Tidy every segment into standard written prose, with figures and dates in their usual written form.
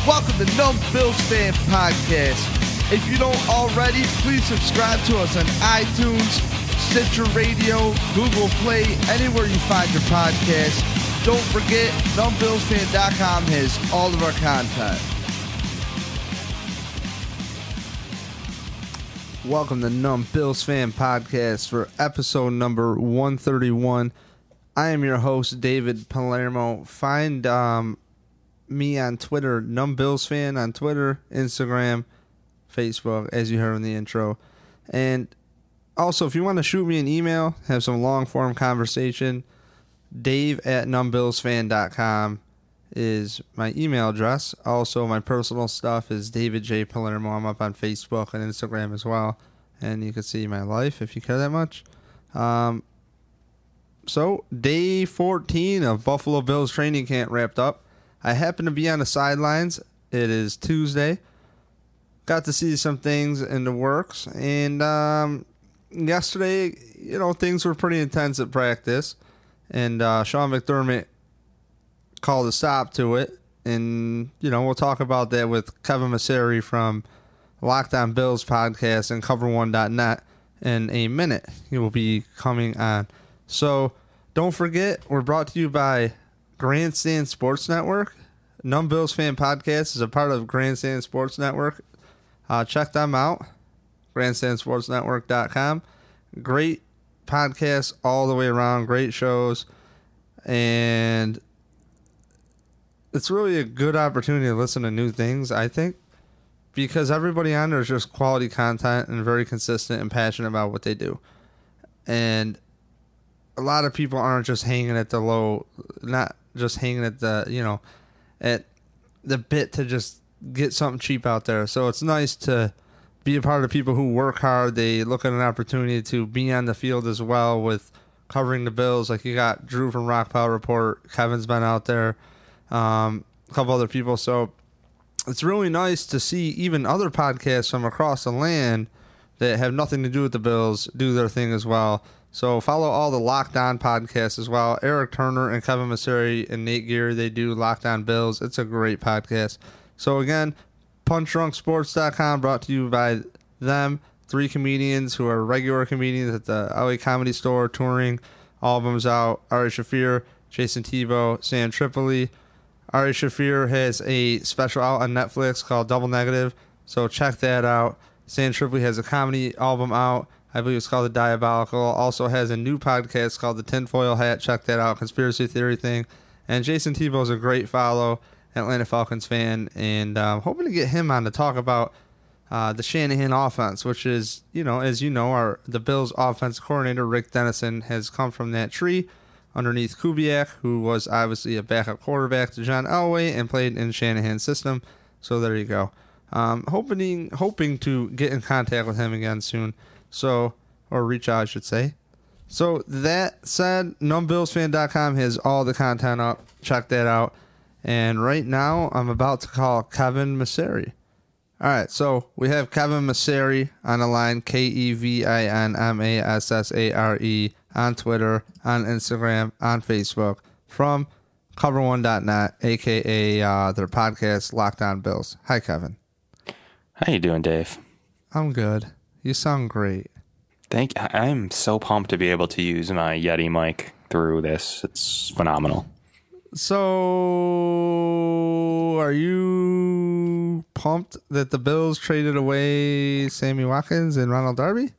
Welcome to Numb Bills Fan Podcast. If you don't already, please subscribe to us on iTunes, Stitcher Radio, Google Play, anywhere you find your podcast. Don't forget, numbbillsfan.com has all of our content. Welcome to Numb Bills Fan Podcast for episode number 131. I am your host, David Palermo. Find me on Twitter, Numb Bills Fan on Twitter, Instagram, Facebook, as you heard in the intro. And also, if you want to shoot me an email, have some long-form conversation, dave@numbbillsfan.com is my email address. Also, my personal stuff is David J. Palermo. I'm up on Facebook and Instagram as well. And you can see my life if you care that much. So, day 14 of Buffalo Bills training camp wrapped up. I happen to be on the sidelines. It is Tuesday. Got to see some things in the works. And yesterday, things were pretty intense at practice. And Sean McDermott called a stop to it. And, we'll talk about that with Kevin Massare from Locked On Bills podcast and cover1.net in a minute. He will be coming on. So, don't forget, we're brought to you by Grandstand Sports Network. Numb Bills Fan Podcast is a part of Grandstand Sports Network. Check them out, grandstandsportsnetwork.com. Great podcasts all the way around, great shows, and it's really a good opportunity to listen to new things, I think, because everybody on there is just quality content and very consistent and passionate about what they do. And a lot of people aren't just hanging at the low, not just hanging at the, at the bit to just get something cheap out there. So it's nice to be a part of people who work hard. They look at an opportunity to be on the field as well with covering the Bills. Like you got Drew from Rock Power Report. Kevin's been out there. A couple other people. So it's really nice to see even other podcasts from across the land that have nothing to do with the Bills do their thing as well. So follow all the Locked On podcasts as well. Eric Turner and Kevin Massare and Nate Geary, they do Locked On Bills. It's a great podcast. So again, punchdrunksports.com brought to you by them. 3 comedians who are regular comedians at the LA Comedy Store touring. All of them's out. Ari Shaffir, Jason Tebow, Sam Tripoli. Ari Shaffir has a special out on Netflix called Double Negative. So check that out. Sam Tripoli has a comedy album out. I believe it's called The Diabolical. Also has a new podcast called The Tinfoil Hat. Check that out. Conspiracy theory thing. And Jason Tebow is a great follow. Atlanta Falcons fan. And hoping to get him on to talk about the Shanahan offense, which is, as you know, the Bills offense coordinator, Rick Dennison, has come from that tree underneath Kubiak, who was obviously a backup quarterback to John Elway and played in Shanahan's system. So there you go. Hoping to get in contact with him again soon. So, or reach out, I should say. So, that said, numbbillsfan.com has all the content up. Check that out. And right now, I'm about to call Kevin Massare. All right, so we have Kevin Massare on the line, KevinMassare, on Twitter, on Instagram, on Facebook, from cover1.net, a.k.a. their podcast, Locked On Bills. Hi, Kevin. How you doing, Dave? I'm good. You sound great. Thank you. I'm so pumped to be able to use my Yeti mic through this. It's phenomenal. So, are you pumped that the Bills traded away Sammy Watkins and Ronald Darby?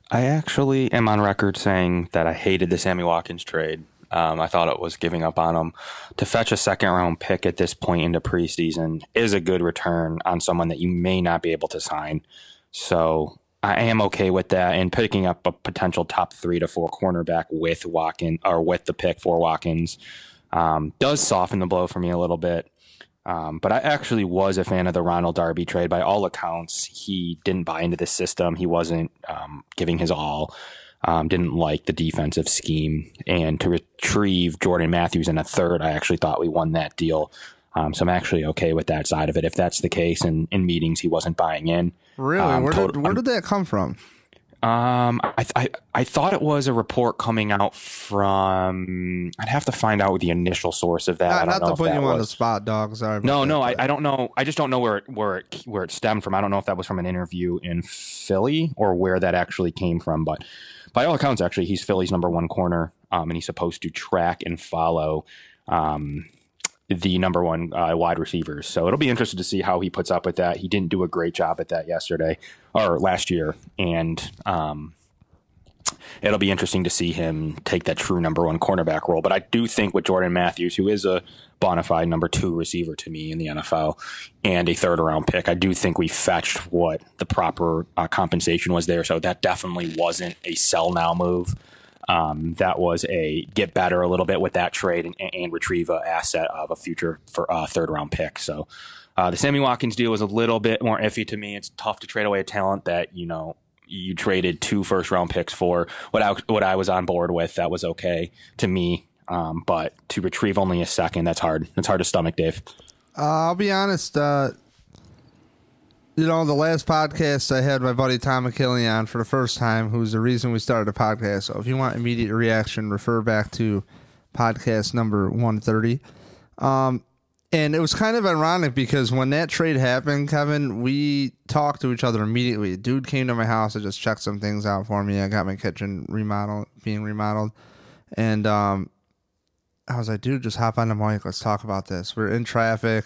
I actually am on record saying that I hated the Sammy Watkins trade. I thought it was giving up on him. To fetch a second-round pick at this point into preseason is a good return on someone that you may not be able to sign. So I am okay with that, and picking up a potential top 3 to 4 cornerback with Watkins, or with the pick for Watkins, does soften the blow for me a little bit. But I actually was a fan of the Ronald Darby trade. By all accounts, he didn't buy into the system. He wasn't giving his all. Didn't like the defensive scheme. And to retrieve Jordan Matthews in a third, I actually thought we won that deal. So I'm actually okay with that side of it. If that's the case, and in meetings he wasn't buying in. Really? Where did that come from? I thought it was a report coming out from. I'd have to find out the initial source of that. Not to put you on the spot, dog. Sorry. No, I don't know. I just don't know where it stemmed from. I don't know if that was from an interview in Philly or where that actually came from. But by all accounts, actually, he's Philly's number one corner, and he's supposed to track and follow the number one wide receivers. So it'll be interesting to see how he puts up with that. He didn't do a great job at that last year. And it'll be interesting to see him take that true number one cornerback role. But I do think with Jordan Matthews, who is a bona fide number two receiver to me in the NFL and a third round pick, I do think we fetched what the proper compensation was there. So that definitely wasn't a sell now move. That was a get better a little bit with that trade and retrieve an asset of a future for third round pick. So the Sammy Watkins deal was a little bit more iffy to me. It's tough to trade away a talent that, you traded 2 first round picks for. What I was on board with, that was okay to me. But to retrieve only a second, that's hard. That's hard to stomach, Dave. I'll be honest. The last podcast I had my buddy Tom McKinley on for the first time, who's the reason we started the podcast. So if you want immediate reaction, refer back to podcast number 130. And it was kind of ironic because when that trade happened, Kevin, we talked to each other immediately. A dude came to my house and just checked some things out for me. I got my kitchen being remodeled. And I was like, dude, just hop on the mic. Let's talk about this. We're in traffic.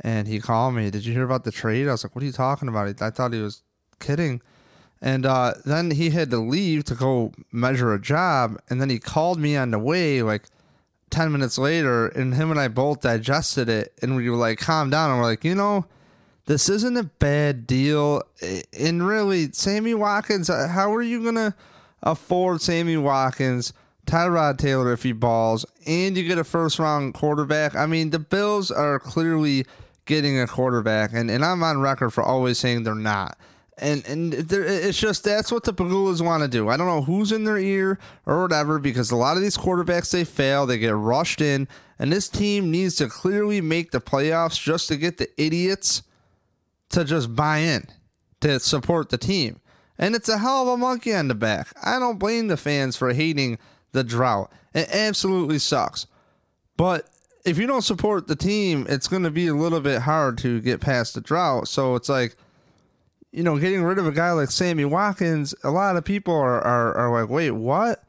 And he called me. Did you hear about the trade? I was like, what are you talking about? I thought he was kidding. And then he had to leave to go measure a job. And then he called me on the way, like 10 minutes later. And him and I both digested it. And we were like, calm down. And we're like, this isn't a bad deal. And really, Sammy Watkins, how are you going to afford Sammy Watkins, Tyrod Taylor if he balls, and you get a first-round quarterback? I mean, the Bills are clearly getting a quarterback, and I'm on record for always saying they're not. And it's just that's what the Pagulas want to do. I don't know who's in their ear or whatever, because a lot of these quarterbacks, they fail. They get rushed in, and this team needs to clearly make the playoffs just to get the idiots to just buy in, to support the team. And it's a hell of a monkey on the back. I don't blame the fans for hating the drought. It absolutely sucks. But if you don't support the team, it's going to be a little bit hard to get past the drought. So it's like, getting rid of a guy like Sammy Watkins, a lot of people are like, wait, what?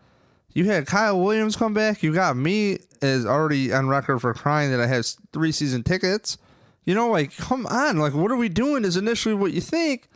You had Kyle Williams come back. You got me as already on record for crying that I have 3 season tickets. Come on. Like, what are we doing is initially what you think.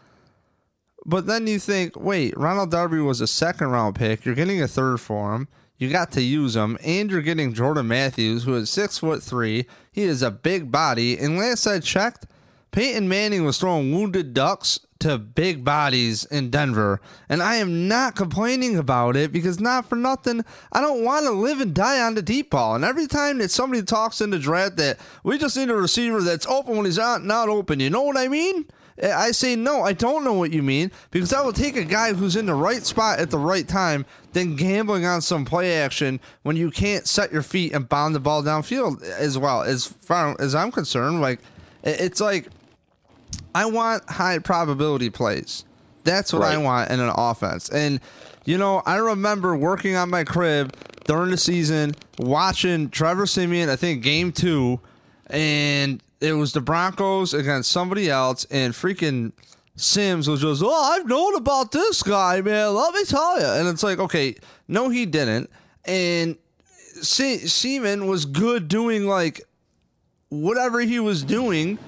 But then you think, wait, Ronald Darby was a second round pick. You're getting a third for him. You got to use him. And you're getting Jordan Matthews, who is 6'3". He is a big body. And last I checked, Peyton Manning was throwing wounded ducks to big bodies in Denver. And I am not complaining about it, because not for nothing, I don't want to live and die on the deep ball. And every time that somebody talks in the draft that we just need a receiver that's open when he's not open, you know what I mean? I say, no, I don't know what you mean, because I will take a guy who's in the right spot at the right time than gambling on some play action when you can't set your feet and bound the ball downfield as well. As far as I'm concerned, it's like I want high probability plays. That's what I want in an offense. And, I remember working on my crib during the season, watching Trevor Siemian, I think game 2, and it was the Broncos against somebody else, and freaking Sims was just, I've known about this guy, man. Let me tell you. And it's like, okay, no, he didn't. And Seaman was good doing whatever he was doing,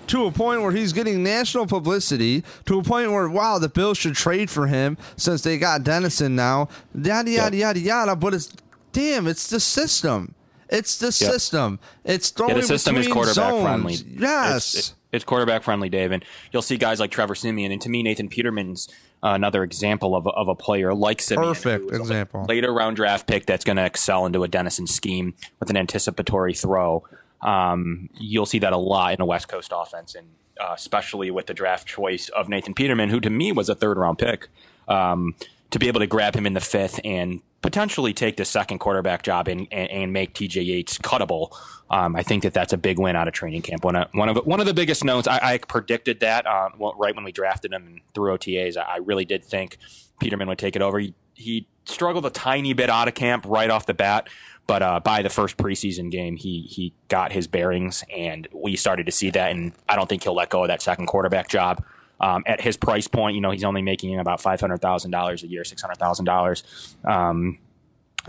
to a point where he's getting national publicity, to a point where, wow, the Bills should trade for him since they got Dennison now. Yada, yada, yada, yada. But it's the system. It's the system. It's throwing the system is quarterback zones. Friendly. Yes. It's quarterback friendly, Dave. And you'll see guys like Trevor Siemian. And to me, Nathan Peterman's another example of a player like Siemian. Perfect example. Later round draft pick that's going to excel into a Dennison scheme with an anticipatory throw. You'll see that a lot in a West Coast offense, and especially with the draft choice of Nathan Peterman, who to me was a third round pick. to be able to grab him in the fifth and potentially take the second quarterback job and make TJ Yates cuttable. I think that's a big win out of training camp. One of the biggest notes. I predicted that right when we drafted him and through OTAs. I really did think Peterman would take it over. He struggled a tiny bit out of camp right off the bat, but by the first preseason game, he got his bearings, and we started to see that. And I don't think he'll let go of that second quarterback job. At his price point, he's only making about $500,000 a year, $600,000.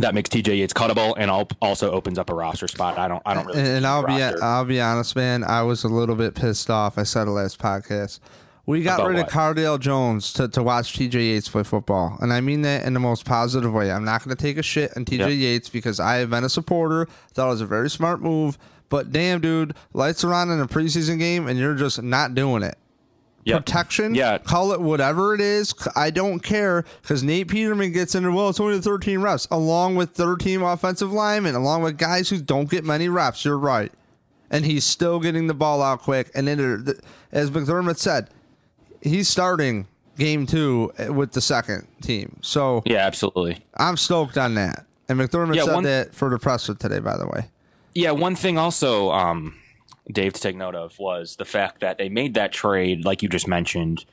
That makes TJ Yates cuttable, and also opens up a roster spot. I don't really. And I'll be honest, man. I was a little bit pissed off. I said it last podcast. We got rid of Cardale Jones to watch TJ Yates play football, and I mean that in the most positive way. I'm not going to take a shit on TJ Yates because I have been a supporter. Thought it was a very smart move, but damn, dude, lights are on in a preseason game, and you're just not doing it. Protection, call it whatever it is. I don't care because Nate Peterman gets into, it's only 13 reps, along with 13 offensive linemen, along with guys who don't get many reps. You're right. And he's still getting the ball out quick. And then, as McDermott said, he's starting game 2 with the second team. So, yeah, absolutely. I'm stoked on that. And McDermott said that for the presser today, by the way. Yeah, one thing also, Dave, to take note of was the fact that they made that trade, like you just mentioned,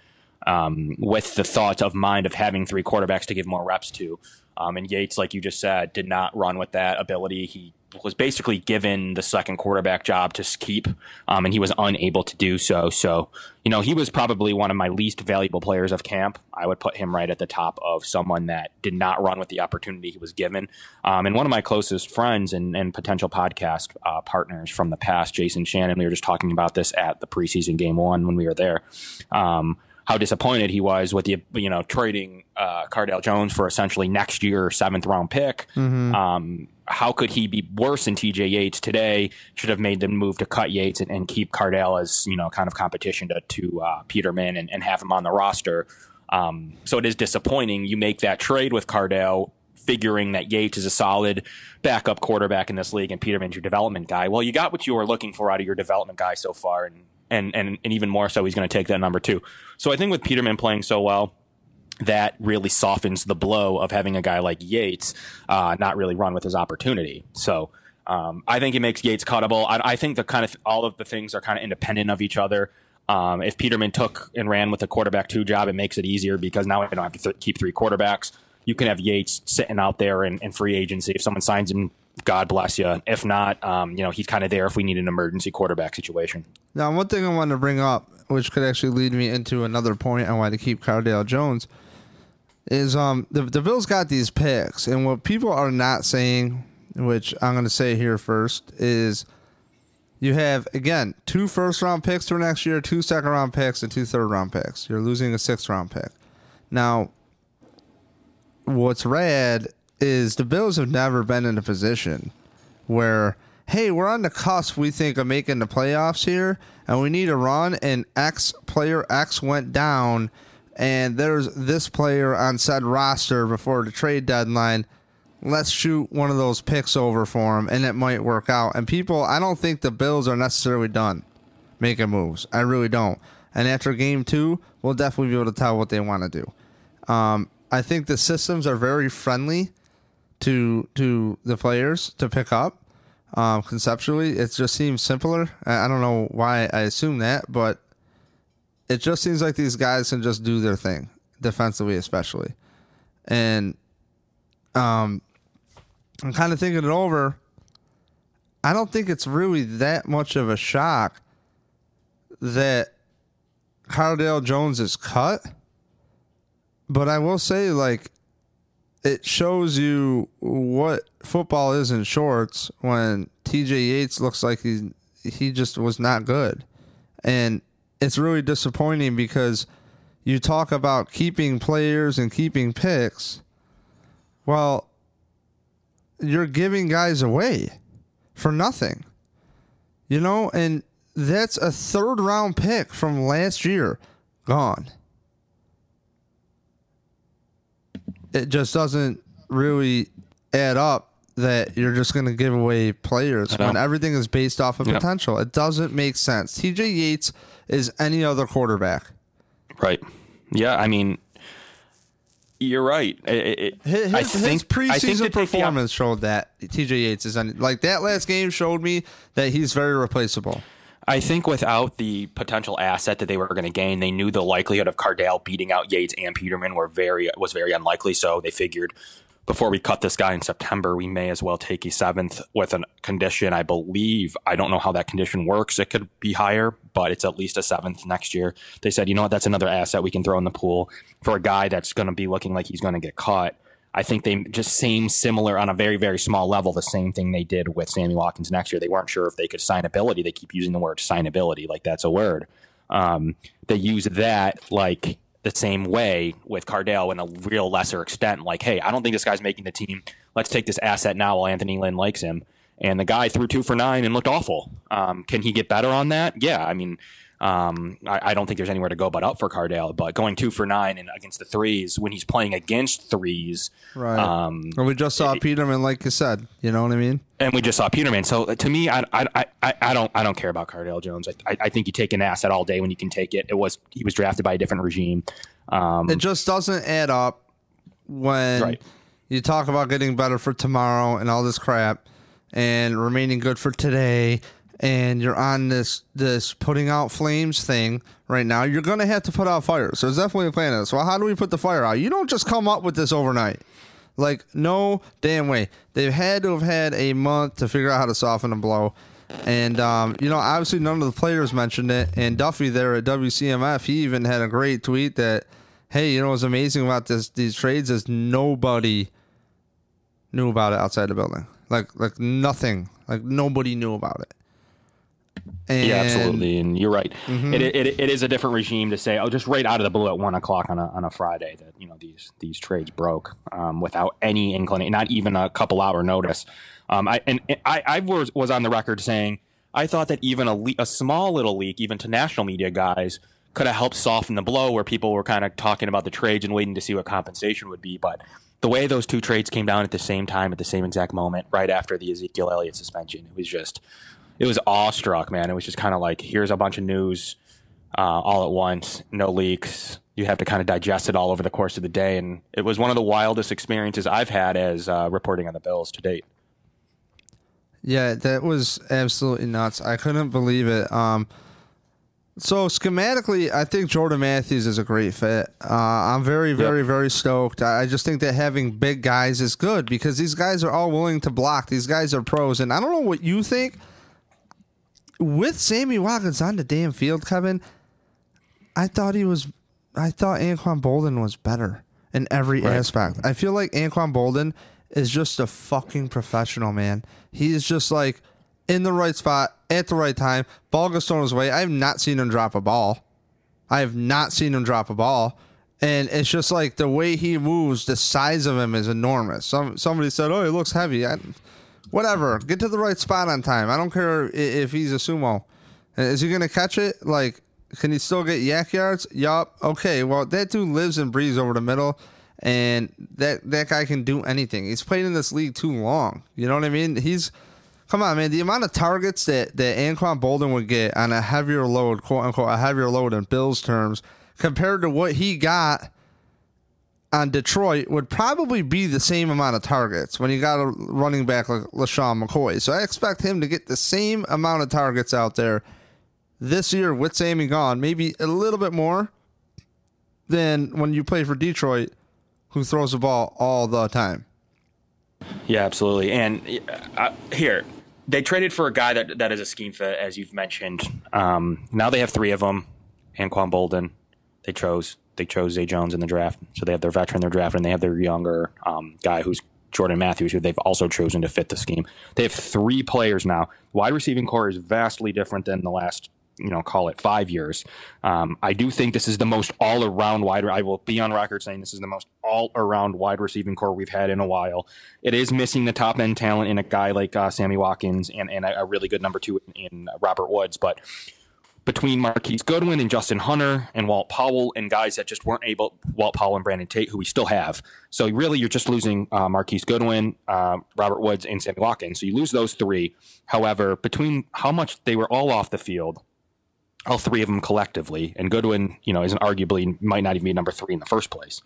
with the thought of mind of having 3 quarterbacks to give more reps to. And Yates, like you just said, did not run with that ability. He was basically given the second quarterback job to keep, and he was unable to do so. So, he was probably one of my least valuable players of camp. I would put him right at the top of someone that did not run with the opportunity he was given. And one of my closest friends and potential podcast partners from the past, Jason Shannon, we were just talking about this at the preseason game 1 when we were there. How disappointed he was with the trading Cardale Jones for essentially next year's 7th round pick. Mm-hmm. How could he be worse than TJ Yates today? Should have made the move to cut Yates and keep Cardale as kind of competition to Peterman and have him on the roster. So it is disappointing. You make that trade with Cardale, figuring that Yates is a solid backup quarterback in this league and Peterman's your development guy. Well, you got what you were looking for out of your development guy so far, and even more so, he's going to take that number 2. So I think with Peterman playing so well, that really softens the blow of having a guy like Yates not really run with his opportunity. So I think it makes Yates cuttable. I think all of the things are kind of independent of each other. If Peterman took and ran with a quarterback 2 job, it makes it easier because now we don't have to keep 3 quarterbacks. You can have Yates sitting out there in free agency. If someone signs him, God bless you. If not, he's kind of there if we need an emergency quarterback situation. Now, one thing I wanted to bring up, which could actually lead me into another point I wanted to keep Cardale Jones, is the Bills got these picks, and what people are not saying, which I'm going to say here first, is you have, again, 2 first-round picks for next year, 2 second-round picks, and 2 third-round picks. You're losing a 6th-round pick. Now, what's rad is the Bills have never been in a position where, hey, we're on the cusp, we think, of making the playoffs here, and we need a run, and player X went down, and there's this player on said roster before the trade deadline. Let's shoot one of those picks over for him, and it might work out. And people, I don't think the Bills are necessarily done making moves. I really don't. And after game 2, we'll definitely be able to tell what they want to do. I think the systems are very friendly to the players to pick up. Conceptually, it just seems simpler. I don't know why I assume that, but it just seems like these guys can just do their thing, defensively especially. And I'm kind of thinking it over. I don't think it's really that much of a shock that Cardale Jones is cut. But I will say, it shows you what football is in shorts when TJ Yates looks like he just was not good. And it's really disappointing because you talk about keeping players and keeping picks. Well, you're giving guys away for nothing. And that's a 3rd-round pick from last year gone. It just doesn't really add up that you're just going to give away players when everything is based off of potential. It doesn't make sense. TJ Yates is any other quarterback. Right. Yeah, I mean, You're right. His preseason to performance showed that TJ Yates is like that last game showed me that he's very replaceable. I think without the potential asset that they were going to gain, they knew the likelihood of Cardale beating out Yates and Peterman was very unlikely. So they figured before we cut this guy in September, we may as well take a 7th with a condition. I believe, I don't know how that condition works. It could be higher, but it's at least a 7th next year. They said, you know what, that's another asset we can throw in the pool for a guy that's going to be looking like he's going to get cut. I think they just seem similar on a very, very small level, the same thing they did with Sammy Watkins next year. They weren't sure if they could signability. They keep using the word signability, like that's a word. They use that like the same way with Cardale in a real lesser extent. Like, hey, I don't think this guy's making the team. Let's take this asset now while Anthony Lynn likes him. And the guy threw 2 for 9 and looked awful. Can he get better on that? Yeah, I mean, I don't think there's anywhere to go but up for Cardale, but going 2 for 9 and against the threes when he's playing against threes. Right. And we just saw Peterman, like you said, you know what I mean? And we just saw Peterman. So to me, I don't care about Cardale Jones. I think you take an asset all day when you can take it. He was drafted by a different regime. It just doesn't add up when you talk about getting better for tomorrow and all this crap and remaining good for today. And you're on this putting out flames thing right now. You're going to have to put out fires. So there's definitely a plan of this. Well, how do we put the fire out? You don't just come up with this overnight. Like, no damn way. They've had to have had a month to figure out how to soften the blow. And, obviously none of the players mentioned it. And Duffy there at WCMF, he even had a great tweet that, hey, what's amazing about these trades is nobody knew about it outside the building. Like nothing. Like nobody knew about it. And yeah, absolutely, and you're right. Mm-hmm. It is a different regime to say, just right out of the blue at 1:00 on a Friday that these trades broke without any inclination, not even a couple hour notice. I was on the record saying I thought that even a small little leak, even to national media guys, could have helped soften the blow where people were kind of talking about the trades and waiting to see what compensation would be. But the way those 2 trades came down at the same time, at the same exact moment, right after the Ezekiel Elliott suspension, it was awestruck, man. It was just kind of like, here's a bunch of news all at once, no leaks. You have to kind of digest it all over the course of the day. And it was one of the wildest experiences I've had as reporting on the Bills to date. Yeah, that was absolutely nuts. I couldn't believe it. So schematically, I think Jordan Matthews is a great fit. I'm very, very, very stoked. I just think that having big guys is good because these guys are all willing to block. These guys are pros. And I don't know what you think. With Sammy Watkins on the damn field, Kevin, I thought Anquan Bolden was better in every aspect. I feel like Anquan Bolden is just a fucking professional, man. He is just like in the right spot at the right time. Ball goes thrown his way. I have not seen him drop a ball. And it's just like the way he moves, the size of him is enormous. Somebody said, oh, he looks heavy. Whatever. Get to the right spot on time. I don't care if he's a sumo. Is he going to catch it? Like, can he still get yak yards? Yup. Okay, well, that dude lives and breathes over the middle, and that guy can do anything. He's played in this league too long. You know what I mean? Come on, man. The amount of targets that Anquan Bolden would get on a heavier load, quote-unquote, a heavier load in Bills terms, compared to what he got on Detroit would probably be the same amount of targets when you got a running back like LaShawn McCoy. So I expect him to get the same amount of targets out there this year with Sammy gone, maybe a little bit more than when you play for Detroit, who throws the ball all the time. Yeah, absolutely. And here, they traded for a guy that is a scheme fit, as you've mentioned. Now they have 3 of them. Anquan Bolden, they chose Zay Jones in the draft. So they have their veteran in their draft, and they have their younger guy who's Jordan Matthews, who they've also chosen to fit the scheme. They have 3 players now. Wide receiving core is vastly different than the last, call it 5 years. I do think this is the most all-around I will be on record saying this is the most all-around wide receiving core we've had in a while. It is missing the top-end talent in a guy like Sammy Watkins and a really good number 2 in Robert Woods, but between Marquise Goodwin and Justin Hunter and Walt Powell and guys that just weren't able, Walt Powell and Brandon Tate, who we still have. So really, you're just losing Marquise Goodwin, Robert Woods, and Sammy Watkins. So you lose those 3. However, between how much they were all off the field, all 3 of them collectively, and Goodwin, isn't arguably might not even be number 3 in the first place.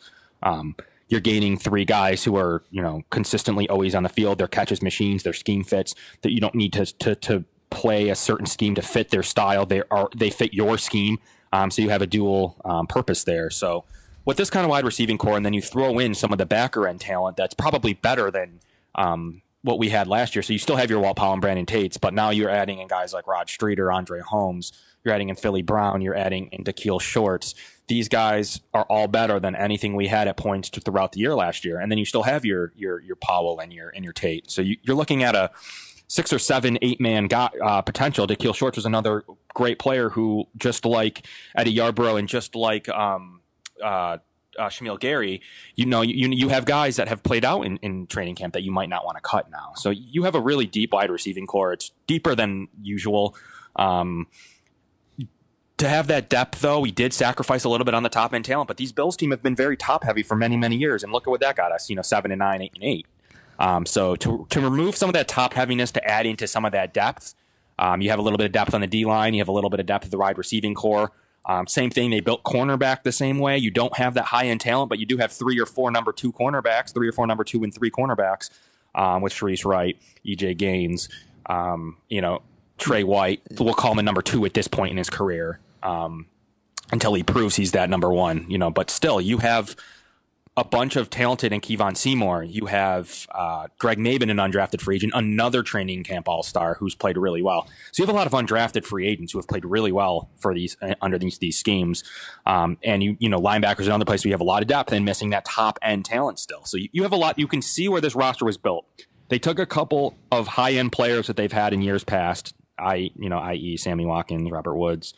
you're gaining 3 guys who are, consistently always on the field. They're catches machines, their scheme fits, that you don't need to play a certain scheme to fit their style. They fit your scheme. So you have a dual purpose there. So with this kind of wide receiving core, and then you throw in some of the backer end talent that's probably better than what we had last year. So you still have your Walt Powell and Brandon Tates, but now you're adding in guys like Rod Streeter, Andre Holmes, you're adding in Philly Brown, you're adding in Da'Keil Shorts. These guys are all better than anything we had at points throughout the year last year. And then you still have your Powell and your Tate. So you're looking at a 6 or 7, 8-man potential. Da'Keil Shorts was another great player who, just like Eddie Yarbrough and just like Shamil Gary, you have guys that have played out in training camp that you might not want to cut now. So you have a really deep wide receiving core. It's deeper than usual. To have that depth, though, we did sacrifice a little bit on the top end talent, but these Bills team have been very top heavy for many, many years. And look at what that got us, 7-9, 8-8. So to remove some of that top heaviness to add into some of that depth, you have a little bit of depth on the D line. You have a little bit of depth of the wide receiving core. Same thing. They built cornerback the same way. You don't have that high end talent, but you do have 3 or 4 number 2 cornerbacks, 3 or 4 number 2 and 3 cornerbacks, with Sharice Wright, EJ Gaines, Trey White. We'll call him a number 2 at this point in his career. Until he proves he's that number 1, but still you have a bunch of talented, and Kevon Seymour. You have Greg Maben, an undrafted free agent, another training camp all-star who's played really well. So you have a lot of undrafted free agents who have played really well for these under these schemes. And linebackers another place where you have a lot of depth and missing that top end talent still. So you have a lot. You can see where this roster was built. They took a couple of high end players that they've had in years past, i.e. Sammy Watkins, Robert Woods.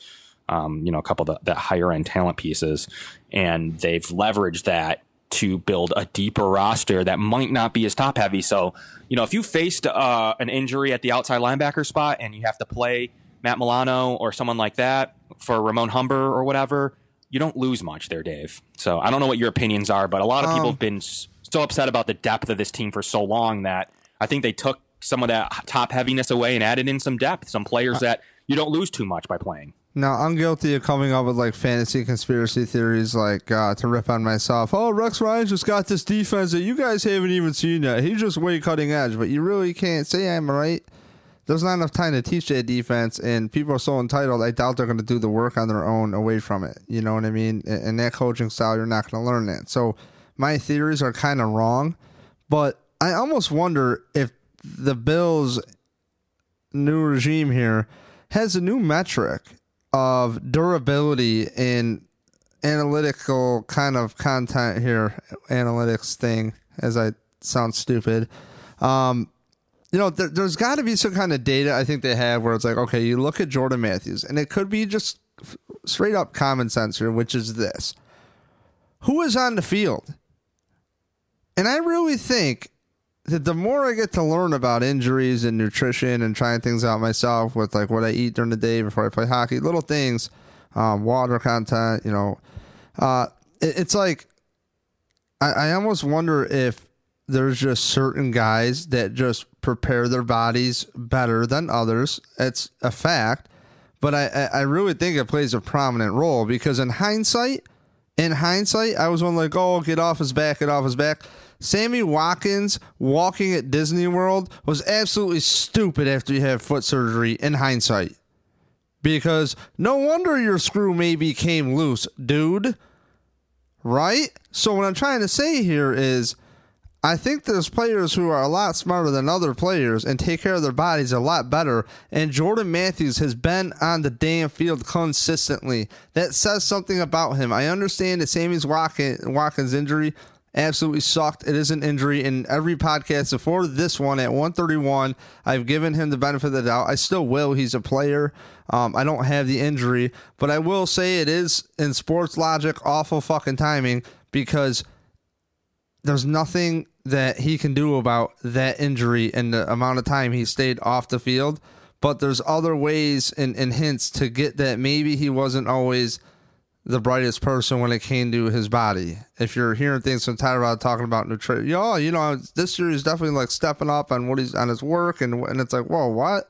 A couple of the higher end talent pieces, and they've leveraged that to build a deeper roster that might not be as top heavy. So, if you faced an injury at the outside linebacker spot and you have to play Matt Milano or someone like that for Ramon Humber or whatever, you don't lose much there, Dave. So I don't know what your opinions are, but a lot of people have been so upset about the depth of this team for so long that I think they took some of that top heaviness away and added in some depth, some players that you don't lose too much by playing. Now, I'm guilty of coming up with like fantasy conspiracy theories, like to rip on myself. Oh, Rex Ryan just got this defense that you guys haven't even seen yet. He's just way cutting edge, but you really can't say I'm right. There's not enough time to teach that defense, and people are so entitled, I doubt they're going to do the work on their own away from it. You know what I mean? In that coaching style, you're not going to learn that. So my theories are kind of wrong, but I almost wonder if the Bills' new regime here has a new metric of durability in analytical kind of content here, analytics thing, as I sound stupid. There's got to be some kind of data I think they have where it's like, okay, you look at Jordan Matthews, and it could be just straight up common sense here, which is this. Who is on the field? And I really think that the more I get to learn about injuries and nutrition and trying things out myself with like what I eat during the day before I play hockey, little things, water content, it's like I almost wonder if there's just certain guys that just prepare their bodies better than others. It's a fact, but I really think it plays a prominent role because in hindsight, I was one like, oh, get off his back. Sammy Watkins walking at Disney World was absolutely stupid after you had foot surgery in hindsight. Because no wonder your screw maybe came loose, dude. Right? So what I'm trying to say here is I think there's players who are a lot smarter than other players and take care of their bodies a lot better. And Jordan Matthews has been on the damn field consistently. That says something about him. I understand that Sammy Watkins' injury absolutely sucked. It is an injury. In every podcast before this one at 131, I've given him the benefit of the doubt. I still will. He's a player. I don't have the injury, but I will say it is, in sports logic, awful fucking timing because there's nothing that he can do about that injury and the amount of time he stayed off the field. But there's other ways and hints to get that maybe he wasn't always the brightest person when it came to his body. If you're hearing things from Tyrod talking about nutrition, this year he's definitely like stepping up on what he's on his work, and it's like, whoa, what?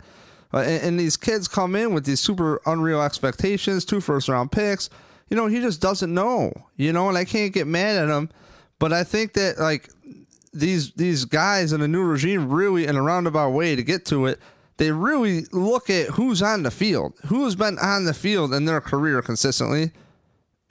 And these kids come in with these super unreal expectations, 2 first-round picks. He just doesn't know, and I can't get mad at him. But I think that like these guys in a new regime really, in a roundabout way to get to it, they really look at who's on the field, who's been on the field in their career consistently,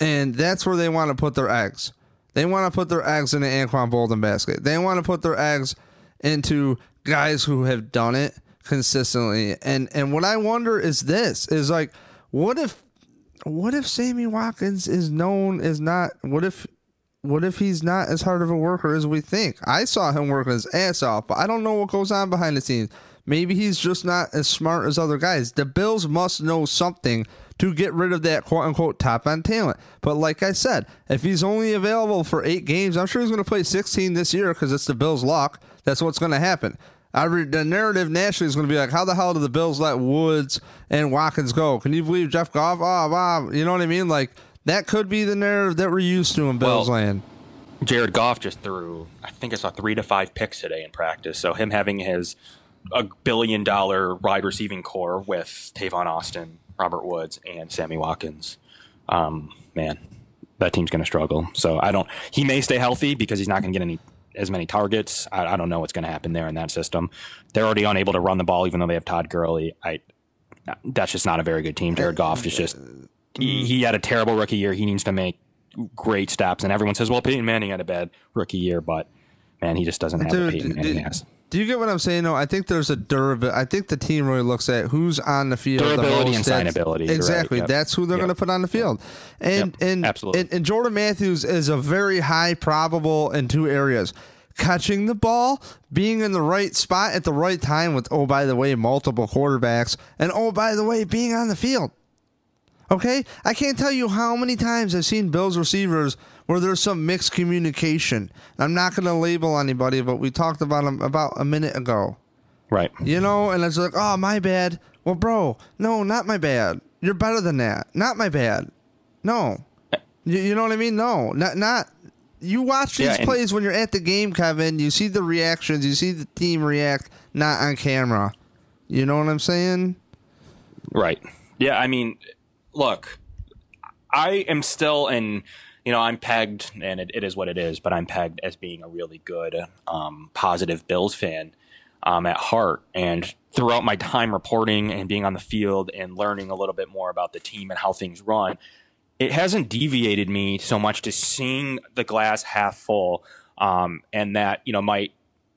and that's where they want to put their eggs. They want to put their eggs in the Anquan Bolden basket. They want to put their eggs into guys who have done it consistently. And what I wonder is this, is like, what if Sammy Watkins is known as not, what if he's not as hard of a worker as we think? I saw him working his ass off, but I don't know what goes on behind the scenes. Maybe he's just not as smart as other guys. The Bills must know something to get rid of that quote-unquote top-end talent. But like I said, if he's only available for 8 games, I'm sure he's going to play 16 this year because it's the Bills' luck. That's what's going to happen. The narrative nationally is going to be like, how the hell did the Bills let Woods and Watkins go? Can you believe Jeff Goff? Oh, wow. You know what I mean? Like, that could be the narrative that we're used to in Bills land. Jared Goff just threw, I think I saw 3 to 5 picks today in practice. So him having a $1 billion wide receiving core with Tavon Austin, Robert Woods, and Sammy Watkins, man, that team's going to struggle. So he may stay healthy because he's not going to get as many targets. I don't know what's going to happen there in that system. They're already unable to run the ball, even though they have Todd Gurley. That's just not a very good team. Jared Goff is just, he had a terrible rookie year. He needs to make great steps. And everyone says, well, Peyton Manning had a bad rookie year, but man, he just doesn't have what Peyton Manning has. Do you get what I'm saying? No, I think there's a durability. I think the team really looks at who's on the field. Durability and signability. Exactly. Right. Yep. That's who they're going to put on the field. And absolutely. And Jordan Matthews is a very high probable in 2 areas. Catching the ball, being in the right spot at the right time with, oh, by the way, multiple quarterbacks, and, oh, by the way, being on the field. Okay? I can't tell you how many times I've seen Bills receivers where there's some mixed communication. I'm not going to label anybody, but we talked about them about a minute ago. Right. You know, and it's like, oh, my bad. Well, bro, no, not my bad. You're better than that. Not my bad. No. You know what I mean? No, not. You watch these plays when you're at the game, Kevin. You see the reactions. You see the team react, not on camera. You know what I'm saying? Right. Yeah, I mean, look, I am still in... You know, I'm pegged, and it is what it is, but I'm pegged as being a really good, positive Bills fan at heart. And throughout my time reporting and being on the field and learning a little bit more about the team and how things run, it hasn't deviated me so much to seeing the glass half full, and that, might,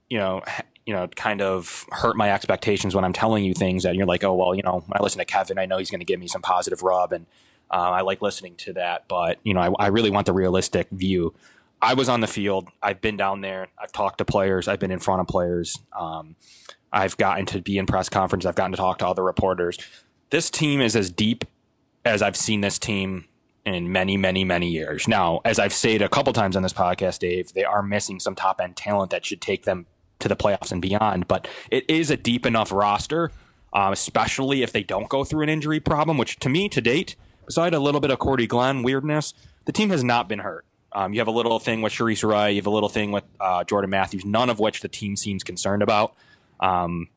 kind of hurt my expectations when I'm telling you things that you're like, oh, well, when I listen to Kevin, I know he's going to give me some positive rub, and I like listening to that, but I really want the realistic view. I was on the field. I've been down there. I've talked to players. I've been in front of players. I've gotten to be in press conferences. I've gotten to talk to other reporters. This team is as deep as I've seen this team in many, many, many years. Now, as I've said a couple times on this podcast, Dave, they are missing some top end talent that should take them to the playoffs and beyond. But it is a deep enough roster, especially if they don't go through an injury problem, which to me, to date, beside a little bit of Cordy Glenn weirdness, the team has not been hurt. You have a little thing with Sharice Wright. You have a little thing with Jordan Matthews, none of which the team seems concerned about. Kevon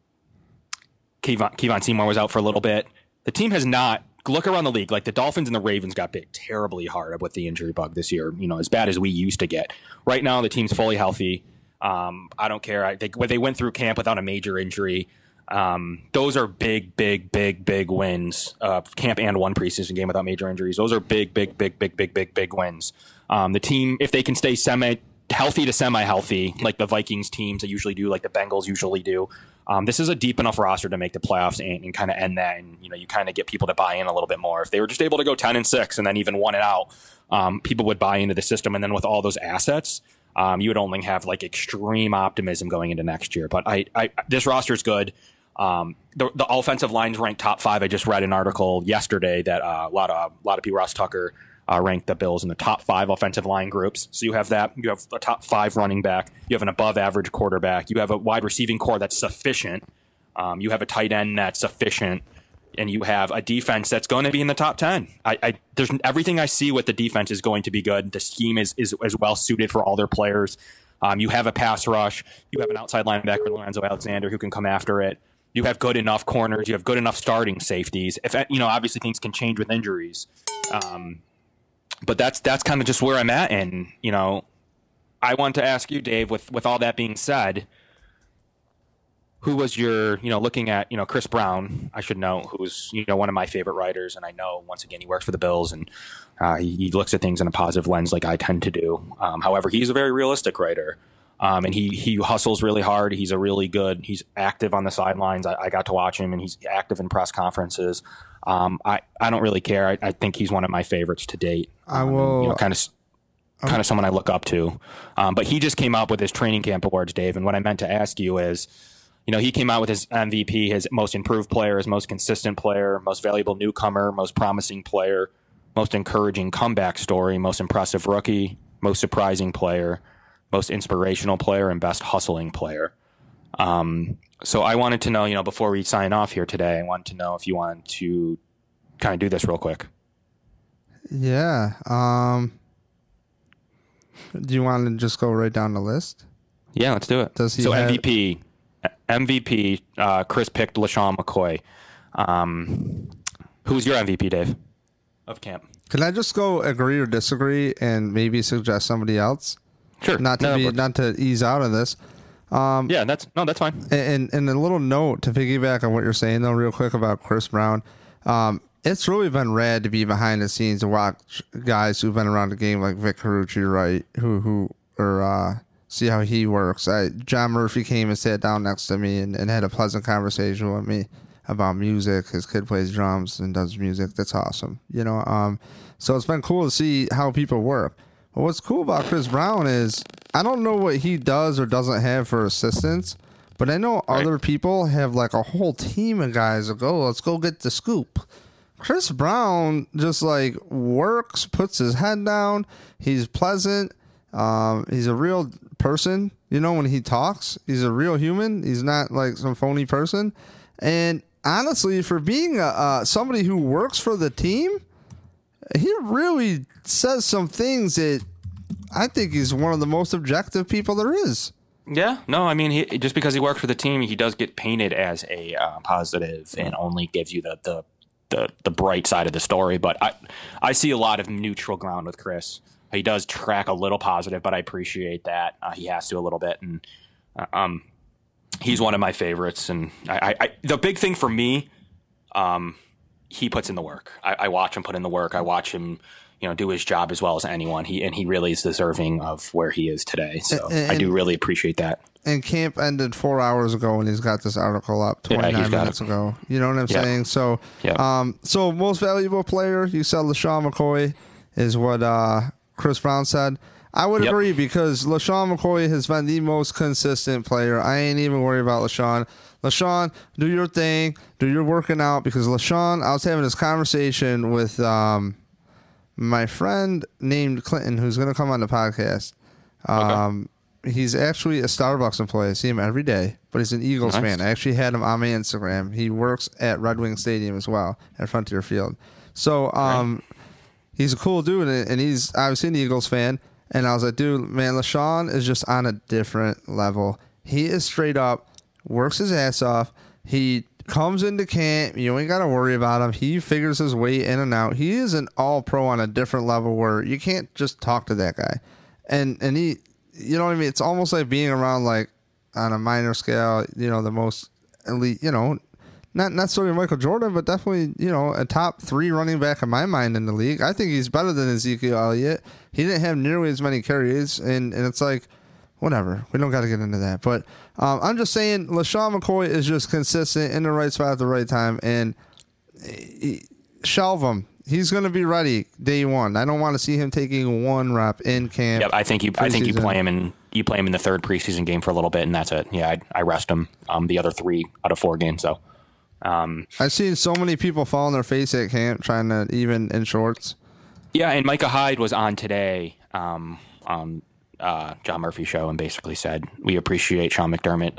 Seymour was out for a little bit. The team has not. Look around the league. Like the Dolphins and the Ravens got bit terribly hard with the injury bug this year, as bad as we used to get. Right now, the team's fully healthy. I don't care. They went through camp without a major injury. Those are big wins. Camp and 1 preseason game without major injuries. Those are big wins. The team, if they can stay healthy to semi-healthy, like the Vikings teams that usually do, like the Bengals usually do, this is a deep enough roster to make the playoffs and kind of end that. And you kind of get people to buy in a little bit more. If they were just able to go 10-6 and then even won it out, people would buy into the system. And then with all those assets, you would only have like extreme optimism going into next year. But this roster is good. The offensive line's ranked top 5. I just read an article yesterday that a lot of people, Ross Tucker, ranked the Bills in the top 5 offensive line groups. So you have that. You have a top 5 running back. You have an above average quarterback. You have a wide receiving core that's sufficient. You have a tight end that's sufficient. And you have a defense that's going to be in the top 10. There's everything I see with the defense is going to be good. The scheme is well suited for all their players. You have a pass rush. You have an outside linebacker, Lorenzo Alexander, who can come after it. You have good enough corners. You have good enough starting safeties. If obviously things can change with injuries, but that's kind of just where I'm at. And I want to ask you, Dave, with all that being said, who was your, looking at, Chris Brown, I should know, who's, one of my favorite writers. And I know, once again, he works for the Bills, and he looks at things in a positive lens like I tend to do. However, he's a very realistic writer. And he hustles really hard. He's he's active on the sidelines. I got to watch him, and he's active in press conferences. I don't really care. I think he's one of my favorites to date. I will kind of someone I look up to. But he just came out with his training camp awards, Dave. And what I meant to ask you is, he came out with his MVP, his most improved player, his most consistent player, most valuable newcomer, most promising player, most encouraging comeback story, most impressive rookie, most surprising player, most inspirational player, and best hustling player. So I wanted to know, before we sign off here today, I wanted to know if you wanted to kind of do this real quick. Yeah. Do you want to just go right down the list? Yeah, let's do it. MVP, Chris picked LaShawn McCoy. Who's your MVP, Dave, of camp? Can I just go agree or disagree and maybe suggest somebody else? Sure. Not to ease out of this. That's fine. And a little note to piggyback on what you're saying, though, real quick about Chris Brown. It's really been rad to be behind the scenes and watch guys who've been around the game like Vic Carucci, right? See how he works. John Murphy came and sat down next to me and had a pleasant conversation with me about music. His kid plays drums and does music. That's awesome. So it's been cool to see how people work. But what's cool about Chris Brown is I don't know what he does or doesn't have for assistants, but I know other people have like a whole team of guys that go, let's go get the scoop. Chris Brown just like works, puts his head down. He's pleasant. He's a real person. When he talks, he's a real human. He's not like some phony person. And honestly, for being somebody who works for the team, he really says some things that I think he's one of the most objective people there is. Yeah, no, I mean, just because he works for the team, he does get painted as a positive and only gives you the bright side of the story. But I see a lot of neutral ground with Chris. He does track a little positive, but I appreciate that. He has to a little bit, and he's one of my favorites. And the big thing for me, he puts in the work. I watch him put in the work. I watch him, do his job as well as anyone. He really is deserving of where he is today. So I do really appreciate that. And camp ended 4 hours ago, and he's got this article up 29 minutes ago. You know what I'm saying? So, so most valuable player, you said LaShawn McCoy is what Chris Brown said. I would agree because LaShawn McCoy has been the most consistent player. I ain't even worried about LaShawn. LaShawn, do your thing. Do your working out because LaShawn, I was having this conversation with my friend named Clinton who's going to come on the podcast. He's actually a Starbucks employee. I see him every day, but he's an Eagles fan. I actually had him on my Instagram. He works at Red Wing Stadium as well at Frontier Field. So he's a cool dude, and he's obviously an Eagles fan. And I was like, dude, man, LaShawn is just on a different level. He is straight up, works his ass off. He comes into camp. You ain't got to worry about him. He figures his way in and out. He is an all-pro on a different level where you can't just talk to that guy. And he, you know what I mean? It's almost like being around, like, on a minor scale, the most elite, not necessarily Michael Jordan, but definitely, a top 3 running back in my mind in the league. I think he's better than Ezekiel Elliott. He didn't have nearly as many carries, and it's like, whatever. We don't got to get into that. But I'm just saying LaShawn McCoy is just consistent in the right spot at the right time, and shelve him. He's going to be ready day one. I don't want to see him taking one rep in camp. Yep, I think you play him in the third preseason game for a little bit, and that's it. Yeah, I rest him the other 3 out of 4 games, so. I've seen so many people fall on their face at camp trying to even in shorts. Yeah, and Micah Hyde was on today on John Murphy's show and basically said, we appreciate Sean McDermott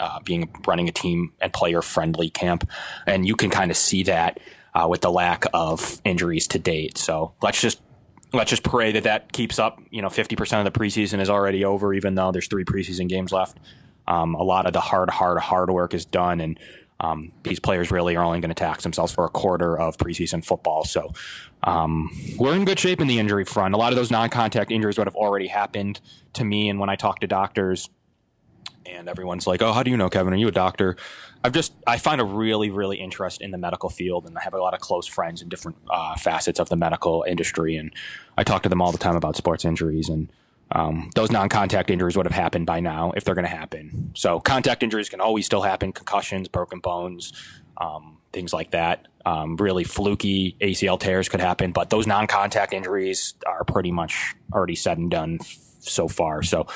running a team and player-friendly camp. And you can kind of see that with the lack of injuries to date. So let's just pray that keeps up. 50% of the preseason is already over, even though there's 3 preseason games left. A lot of the hard work is done, and These players really are only going to tax themselves for a quarter of preseason football. So we're in good shape in the injury front. A lot of those non-contact injuries would have already happened to me. And when I talk to doctors, and everyone's like, "Oh, how do you know, Kevin? Are you a doctor?" I find a really, really interest in the medical field, and I have a lot of close friends in different facets of the medical industry, and I talk to them all the time about sports injuries, and those non-contact injuries would have happened by now if they're going to happen. So contact injuries can always still happen: concussions, broken bones, things like that. Really fluky ACL tears could happen, but those non-contact injuries are pretty much already said and done so far. So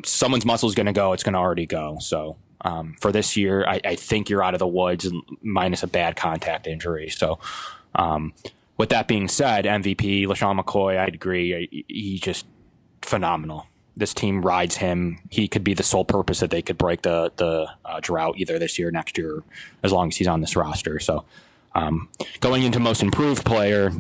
someone's muscle is going to go, it's going to already go. So for this year, I think you're out of the woods minus a bad contact injury. So with that being said, MVP, LaShawn McCoy, I'd agree. He's just phenomenal. This team rides him. He could be the sole purpose that they could break the drought either this year or next year, as long as he's on this roster. So going into most improved player,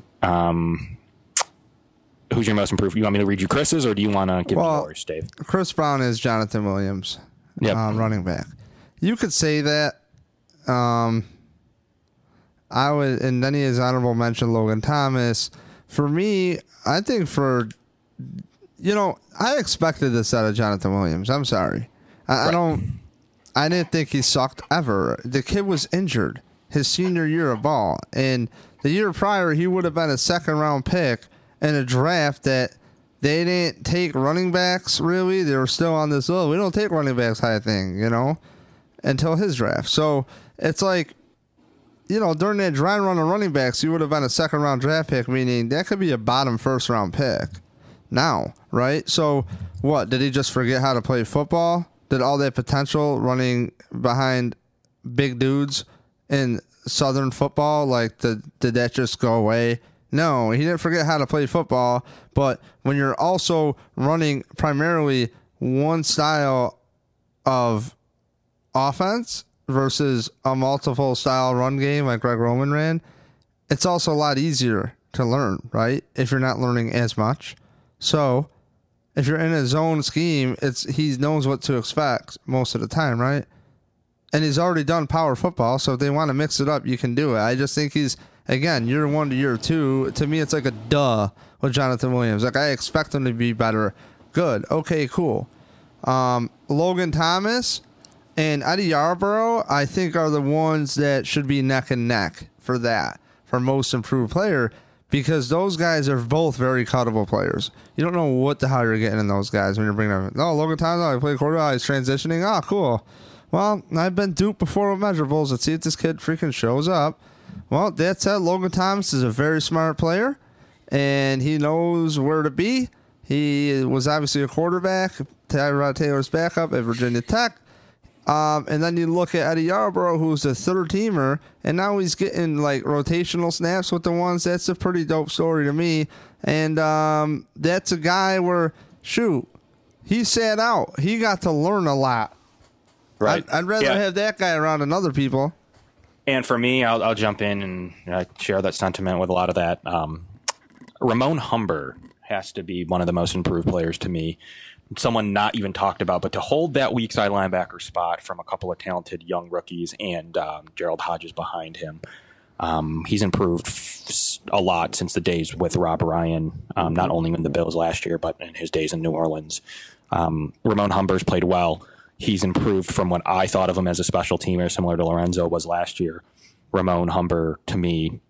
who's your most improved? You want me to read you Chris's, or do you want to give me yours, Dave? Chris Brown is Jonathan Williams, running back. You could say that. I would, and then he has honorable mention Logan Thomas. For me, I think I expected this out of Jonathan Williams. I'm sorry. I didn't think he sucked ever. The kid was injured his senior year of ball, and the year prior he would have been a second-round pick in a draft that they didn't take running backs, really. They were still on this, we don't take running backs high thing, until his draft. So it's like, during that dry run of running backs, you would have been a second-round draft pick, meaning that could be a bottom first-round pick now, right? So what, did he just forget how to play football? Did all that potential running behind big dudes in Southern football, did that just go away? No, he didn't forget how to play football, but when you're also running primarily one style of offense versus a multiple style run game like Greg Roman ran, it's also a lot easier to learn, right? If you're not learning as much. So if you're in a zone scheme, he knows what to expect most of the time, right? And he's already done power football, so if they want to mix it up, you can do it. I just think he's, again, year one to year two, to me, it's like a duh with Jonathan Williams. Like, I expect him to be better. Good. Okay, cool. Logan Thomas and Eddie Yarborough, I think, are the ones that should be neck and neck for most improved player, because those guys are both very cuttable players. You don't know what the hell you're getting in those guys when you're bringing them in. Oh, Logan Thomas, I play quarterback, he's transitioning. Oh, cool. Well, I've been duped before with measurables. Let's see if this kid freaking shows up. Well, that said, Logan Thomas is a very smart player, and he knows where to be. He was obviously a quarterback, Tyrod Taylor's backup at Virginia Tech. And then you look at Eddie Yarborough, who's a third-teamer, and now he's getting, rotational snaps with the ones. That's a pretty dope story to me. And that's a guy where, he sat out. He got to learn a lot. Right. I'd rather have that guy around than other people. And for me, I'll jump in and share that sentiment with a lot of that. Ramon Humber has to be one of the most improved players to me. Someone not even talked about, but to hold that weak side linebacker spot from a couple of talented young rookies and Gerald Hodges behind him. He's improved a lot since the days with Rob Ryan, not only in the Bills last year, but in his days in New Orleans. Ramon Humber's played well. He's improved from what I thought of him as a special teamer, similar to Lorenzo was last year. Ramon Humber, to me,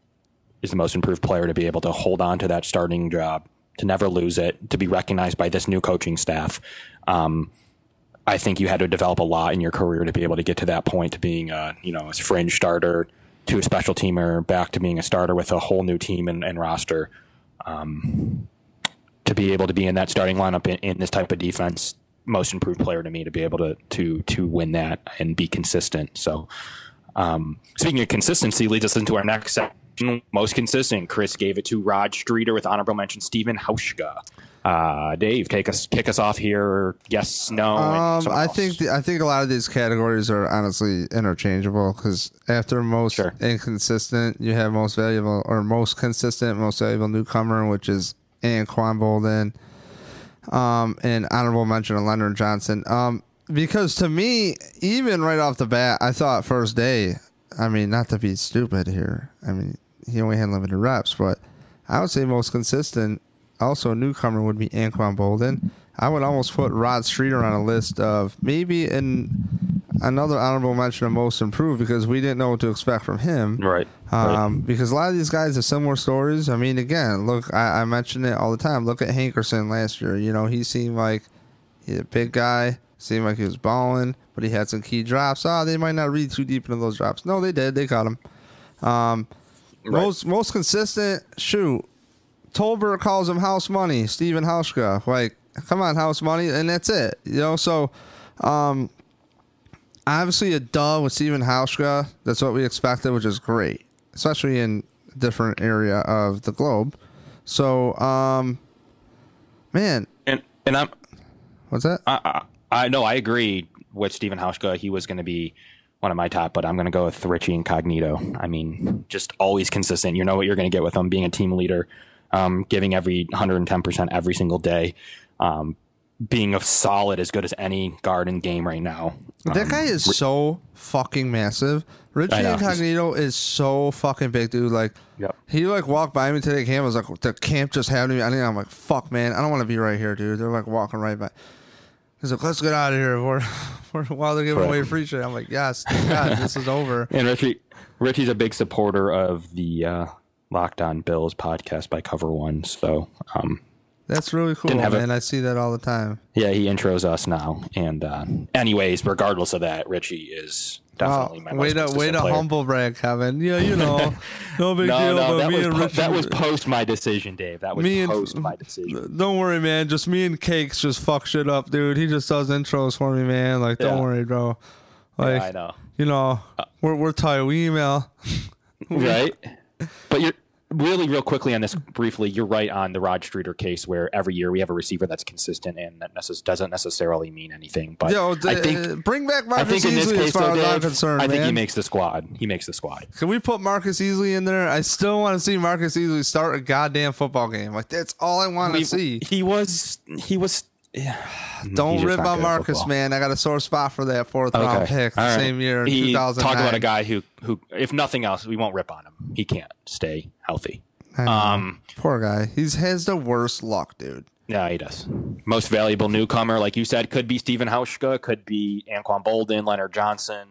is the most improved player to be able to hold on to that starting job, to never lose it, to be recognized by this new coaching staff. I think you had to develop a lot in your career to be able to get to that point, to being a fringe starter, to a special teamer, back to being a starter with a whole new team and roster. To be able to be in that starting lineup in this type of defense, most improved player to me, to be able to win that and be consistent. So speaking of consistency, leads us into our next section. Most consistent. Chris gave it to Rod Streeter with honorable mention Steven Hauschka. Dave, kick us off here. Yes, no. I think a lot of these categories are honestly interchangeable, because after most inconsistent, you have most valuable, or most consistent, most valuable newcomer, which is Anquan Bolden. And honorable mention of Leonard Johnson. Because to me, even right off the bat, I thought first day, I mean, not to be stupid here. I mean, he only had limited reps, but I would say most consistent, also a newcomer, would be Anquan Bolden. I would almost put Rod Streeter on a list of maybe another honorable mention of most improved because we didn't know what to expect from him. Right. Because a lot of these guys have similar stories. I mean, again, look, I mention it all the time. Look at Hankerson last year. You know, he seemed like he's a big guy. Seemed like he was balling, but he had some key drops. They might not read too deep into those drops. No, they did. They got him. Most consistent, shoot. Tolbert calls him house money. Steven Hauschka. Like, come on, house money. And that's it. You know, so obviously a dub with Steven Hauschka. That's what we expected, which is great, especially in a different area of the globe. So, man. And I'm... What's that? I know, I agree with Steven Hauschka. He was going to be one of my top, but I'm going to go with Richie Incognito. I mean, just always consistent. You know what you're going to get with him, being a team leader, giving every 110% every single day, being a solid as good as any guard in game right now. That guy is so fucking massive. Richie Incognito is so fucking big, dude. Like, he like walked by me today. Camp was like, the camp just had me. I'm like, fuck, man, I don't want to be right here, dude. They're like walking right by. He's like, let's get out of here while they're giving away free shit. I'm like, yes, God, this is over. And Richie's a big supporter of the Locked On Bills podcast by Cover One. So that's really cool, man. I see that all the time. Yeah, he intros us now. And anyways, regardless of that, Richie is definitely my most consistent way to player. Humble brag, Kevin. Yeah, you know, no big deal. But that was post my decision, Dave. That was post my decision. Don't worry, man. Just me and Cakes just fuck shit up, dude. He just does intros for me, man. Like, don't worry, bro. Like, yeah, I know. You know, we're tight. We email. Right. But you're really real quickly on this briefly. You're right on the Rod Streeter case where every year we have a receiver that's consistent and that doesn't necessarily mean anything. But I think bring back Marcus Easley as far as I'm concerned. I think he makes the squad. Can we put Marcus Easley in there? I still want to see Marcus Easley start a goddamn football game. Like, that's all I want to see. He was. Yeah. Don't rip on Marcus, man. I got a sore spot for that fourth round pick the same year in 2009. Talk about a guy who, if nothing else, we won't rip on him. He can't stay healthy. Poor guy. He has the worst luck, dude. Yeah, he does. Most valuable newcomer, like you said, could be Steven Hauschka, could be Anquan Bolden, Leonard Johnson.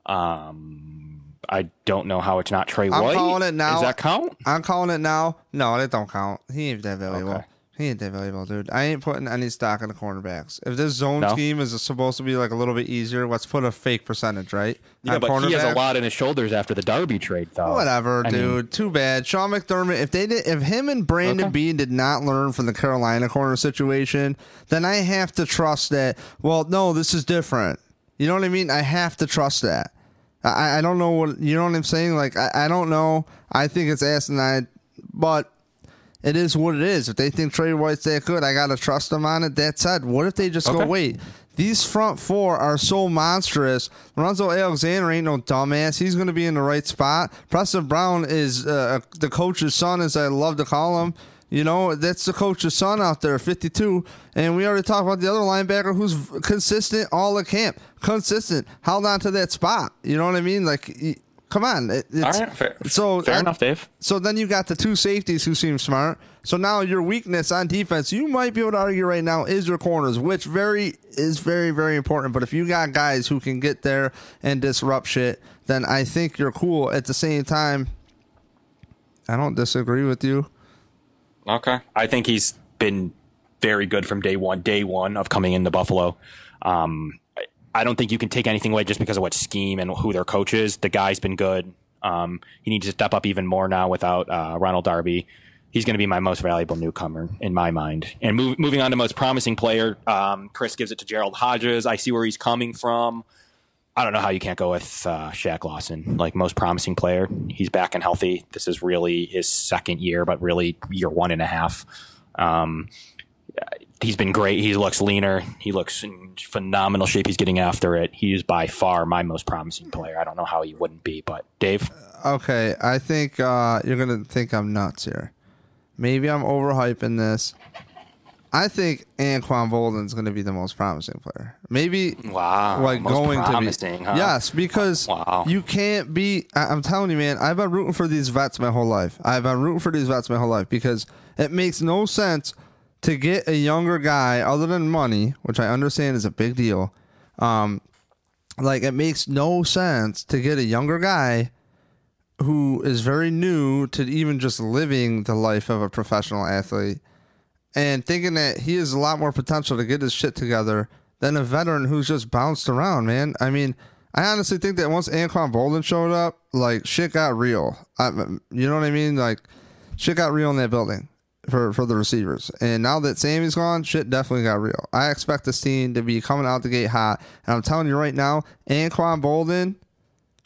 I don't know how it's not Trey White. I'm calling it now. Does that count? I'm calling it now. No, that don't count. He ain't that valuable. Okay. He ain't that valuable, dude. I ain't putting any stock in the cornerbacks. If this zone scheme is supposed to be like a little bit easier, let's put a fake percentage, right? Yeah, but he has a lot in his shoulders after the Darby trade, though. Whatever, dude. Too bad. Sean McDermott, if him and Brandon Beane did not learn from the Carolina corner situation, then I have to trust that, well, no, this is different. You know what I mean? I have to trust that. I don't know what, you know what I'm saying? Like, I don't know. I think it's asinine, but it is what it is. If they think Trey White's that good, I got to trust them on it. That said, what if they just go, wait, these front four are so monstrous. Lorenzo Alexander ain't no dumbass. He's going to be in the right spot. Preston Brown is the coach's son, as I love to call him. You know, that's the coach's son out there, 52. And we already talked about the other linebacker who's consistent all the camp. Consistent. Held on to that spot. You know what I mean? Like, come on. All right, fair enough, Dave. So then you got the two safeties who seem smart. So now your weakness on defense, you might be able to argue right now, is your corners, which is very, very important. But if you got guys who can get there and disrupt shit, then I think you're cool. At the same time, I don't disagree with you. Okay. I think he's been very good from day one of coming into Buffalo. I don't think you can take anything away just because of what scheme and who their coach is. The guy's been good. He needs to step up even more now without Ronald Darby. He's going to be my most valuable newcomer in my mind. And moving on to most promising player, Chris gives it to Gerald Hodges. I see where he's coming from. I don't know how you can't go with Shaq Lawson, like most promising player. He's back and healthy. This is really his second year, but really year 1.5. He's been great. He looks leaner. He looks in phenomenal shape. He's getting after it. He is by far my most promising player. I don't know how he wouldn't be, but Dave? Okay, I think you're going to think I'm nuts here. Maybe I'm overhyping this, I think Anquan Bolden's going to be the most promising player. Maybe most going promising, to be. huh? Yes, because you can't be. I'm telling you, man. I've been rooting for these vets my whole life. Because it makes no sense to get a younger guy other than money, which I understand is a big deal. It makes no sense to get a younger guy who is very new to even just living the life of a professional athlete, and thinking that he has a lot more potential to get his shit together than a veteran who's just bounced around, man. I mean, I honestly think that once Anquan Bolden showed up, shit got real. You know what I mean? Shit got real in that building for the receivers. And now that Sammy's gone, shit definitely got real. I expect this team to be coming out the gate hot. And I'm telling you right now, Anquan Bolden,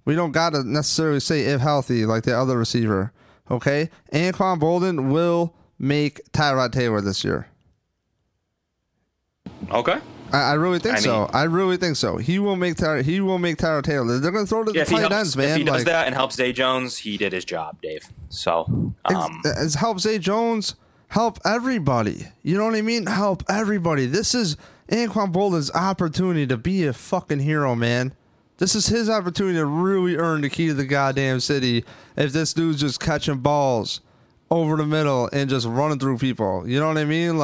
we don't got to necessarily say if healthy like the other receiver, okay? Anquan Bolden will make Tyrod Taylor this year. Okay. I really think so. I really think so. He will make Tyrod Taylor. They're going to throw to the tight ends, man. If he does that and helps Zay Jones, he did his job, Dave. So, it's help Zay Jones, help everybody. You know what I mean? Help everybody. This is Anquan Bolden's opportunity to be a fucking hero, man. This is his opportunity to really earn the key to the goddamn city. If this dude's just catching balls over the middle and just running through people. You know what I mean?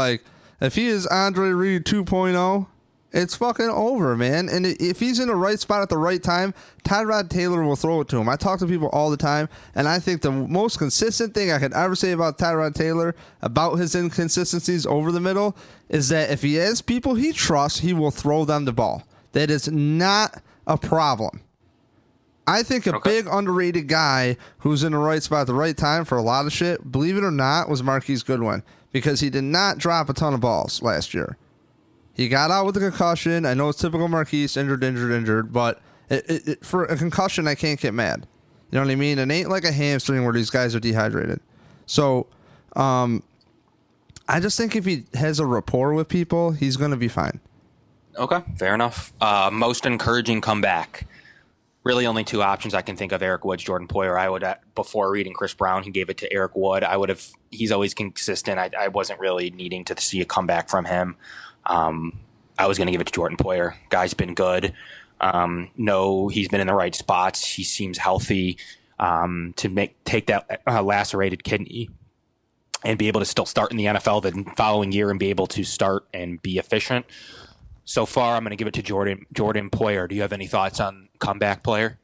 If he is Andre Reed 2.0, it's fucking over, man. And if he's in the right spot at the right time, Tyrod Taylor will throw it to him. I talk to people all the time, and I think the most consistent thing I could ever say about Tyrod Taylor, about his inconsistencies over the middle, is that if he has people he trusts, he will throw them the ball. That is not a problem. I think a big underrated guy who's in the right spot at the right time for a lot of shit, believe it or not, was Marquise Goodwin, because he did not drop a ton of balls last year. He got out with a concussion. I know it's typical Marquise, injured, but for a concussion, I can't get mad. You know what I mean? It ain't like a hamstring where these guys are dehydrated. So, I just think if he has a rapport with people, he's going to be fine. Okay, fair enough. Most encouraging comeback. Really only two options I can think of: Eric Woods, Jordan Poyer. Before reading Chris Brown, he gave it to Eric Wood. He's always consistent. I wasn't really needing to see a comeback from him. I was going to give it to Jordan Poyer. Guy's been good. No, he's been in the right spots. He seems healthy to take that lacerated kidney and be able to still start in the NFL the following year and be able to start and be efficient. So far, I'm going to give it to Jordan Poyer. Do you have any thoughts on comeback player?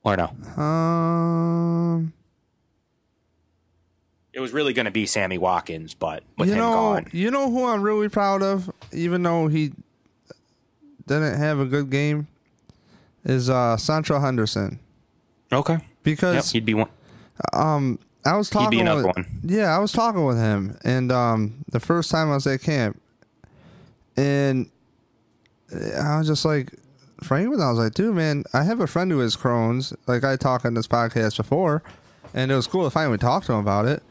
Or no? It was really going to be Sammy Watkins, but with him gone. You know who I'm really proud of, even though he didn't have a good game, is Sancho Henderson. Okay. Because he'd be one. I was talking. He'd be another one. Yeah, I was talking with him, and the first time I was at camp, and I was just frank with him. I was like, dude, man, I have a friend who has Crohn's. I talked on this podcast before, and it was cool to finally talk to him about it.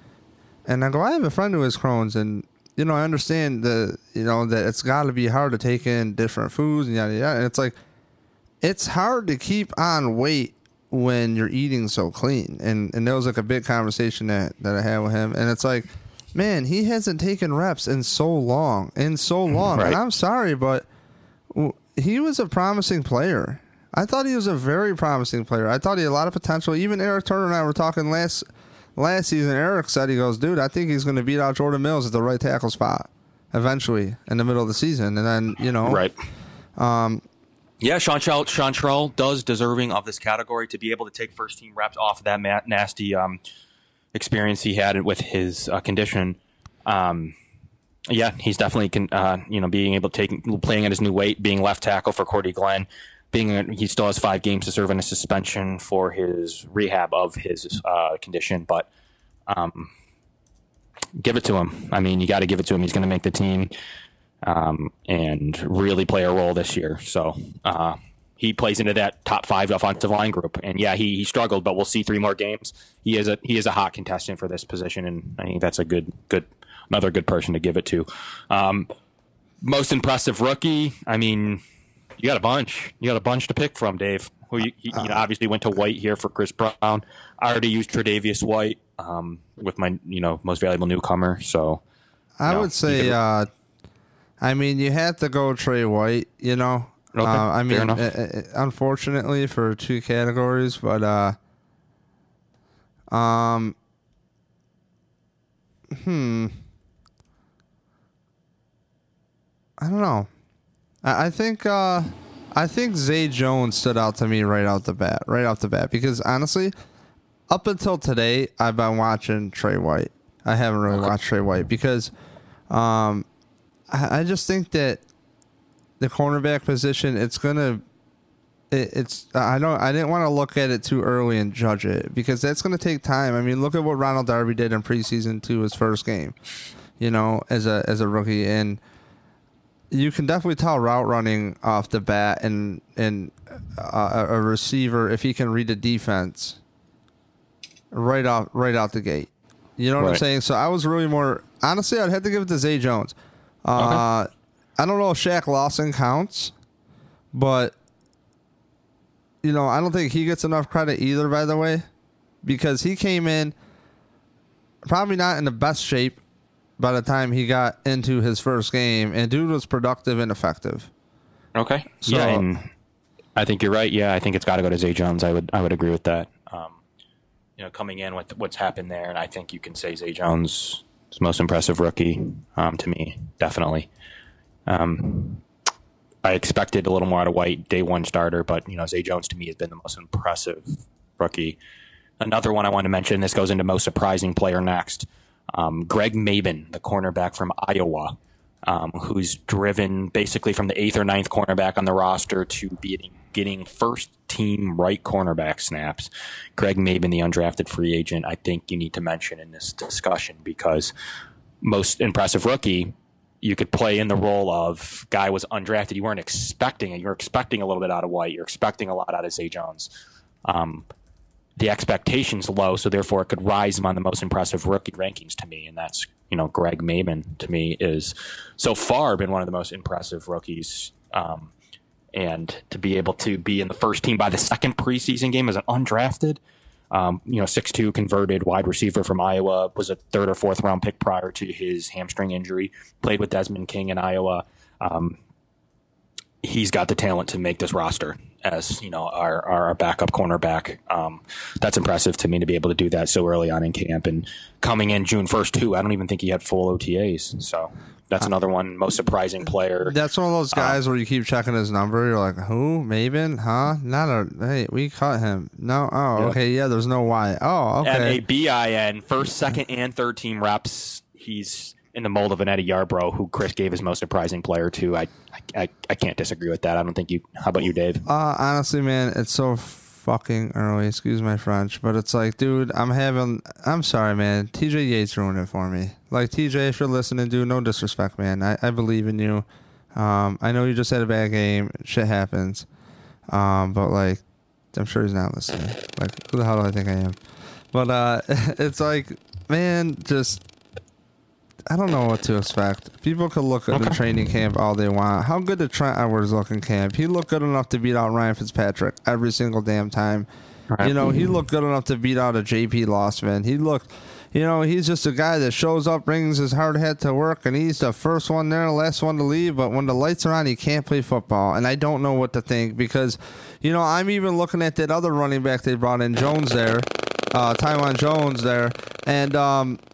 And I go, I have a friend who has Crohn's, and I understand that it's got to be hard to take in different foods and yada yada. And it's hard to keep on weight when you're eating so clean. And there was a big conversation that I had with him, and it's man, he hasn't taken reps in so long. Right. And I'm sorry, but he was a promising player. I thought he was a very promising player. I thought he had a lot of potential. Even Eric Turner and I were talking last season. Eric said, he goes, dude, I think he's going to beat out Jordan Mills at the right tackle spot eventually in the middle of the season. And then, Right. Yeah, Sean Trell does deserving of this category to be able to take first-team reps off of that nasty experience he had with his condition. Yeah, he's definitely being able to playing at his new weight, being left tackle for Cordy Glenn, he still has 5 games to serve in a suspension for his rehab of his condition, but give it to him. I mean, you got to give it to him. He's going to make the team and really play a role this year. So he plays into that top 5 offensive line group. And yeah, he struggled, but we'll see 3 more games. He is a hot contestant for this position, and I think that's a another good person to give it to. Most impressive rookie. I mean, you got a bunch. You got a bunch to pick from, Dave. Who you obviously went to White here for Chris Brown. I already used Tre'Davious White. with my most valuable newcomer. So I would say, I mean, you had to go Trey White. Okay, I mean, unfortunately for two categories, but I don't know. I think Zay Jones stood out to me right off the bat, because honestly, up until today, I've been watching Trey White. I haven't really watched Trey White because I just think that the cornerback position, I didn't want to look at it too early and judge it, because that's going to take time. I mean, look at what Ronald Darby did in preseason to his first game, as a rookie, and you can definitely tell route running off the bat, and a receiver, if he can read the defense right out the gate. You know what I'm saying? So I was really more, honestly, I'd have to give it to Zay Jones. I don't know if Shaq Lawson counts, but I don't think he gets enough credit either, by the way, because he came in probably not in the best shape by the time he got into his first game, and dude was productive and effective. Okay. So, yeah, and I think you're right. Yeah, I think it's got to go to Zay Jones. I would agree with that. Coming in with what's happened there, and I think you can say Zay Jones is the most impressive rookie to me, definitely. I expected a little more out of White, day one starter, but Zay Jones to me has been the most impressive rookie. Another one I want to mention, this goes into most surprising player next. Greg Maben, the cornerback from Iowa, who's driven basically from the 8th or 9th cornerback on the roster to getting first team right cornerback snaps. Greg Maben, the undrafted free agent, I think you need to mention in this discussion, because most impressive rookie, you could play in the role of guy was undrafted. You weren't expecting it. You're expecting a little bit out of White. You're expecting a lot out of Zay Jones. The expectation's low, so therefore it could rise him on the most impressive rookie rankings to me, and that's Greg Maben to me is so far been one of the most impressive rookies. And to be able to be in the first team by the second preseason game as an undrafted, 6'2", converted wide receiver from Iowa, was a 3rd or 4th round pick prior to his hamstring injury, played with Desmond King in Iowa. He's got the talent to make this roster as our backup cornerback. That's impressive to me to be able to do that so early on in camp, and coming in June 1st too. I don't even think he had full OTAs, so that's another one, most surprising player. That's one of those guys where you keep checking his number. You're like, who? Maben? Huh? Hey, we cut him. No. Oh, okay. Yeah, there's no Y. Oh, okay. MABIN, first, second, and third team reps. He's in the mold of an Eddie Yarbrough, who Chris gave his most surprising player to. I can't disagree with that. I don't think you. How about you, Dave? Honestly, man, it's so fucking early. Excuse my French, but it's like, dude, I'm sorry, man. TJ Yates ruined it for me. Like, TJ, if you're listening, dude, no disrespect, man. I believe in you. I know you just had a bad game. Shit happens. But like, I'm sure he's not listening. Like, who the hell do I think I am? But it's like, man, just, I don't know what to expect. People could look at the training camp all they want. How good did Trent Edwards look in camp? He looked good enough to beat out Ryan Fitzpatrick every single damn time. Right. He looked good enough to beat out a JP Lossman. He looked, he's just a guy that shows up, brings his hard head to work, and he's the first one there, last one to leave. But when the lights are on, he can't play football. And I don't know what to think, because, I'm even looking at that other running back they brought in, Jones there. Tywan Jones there, and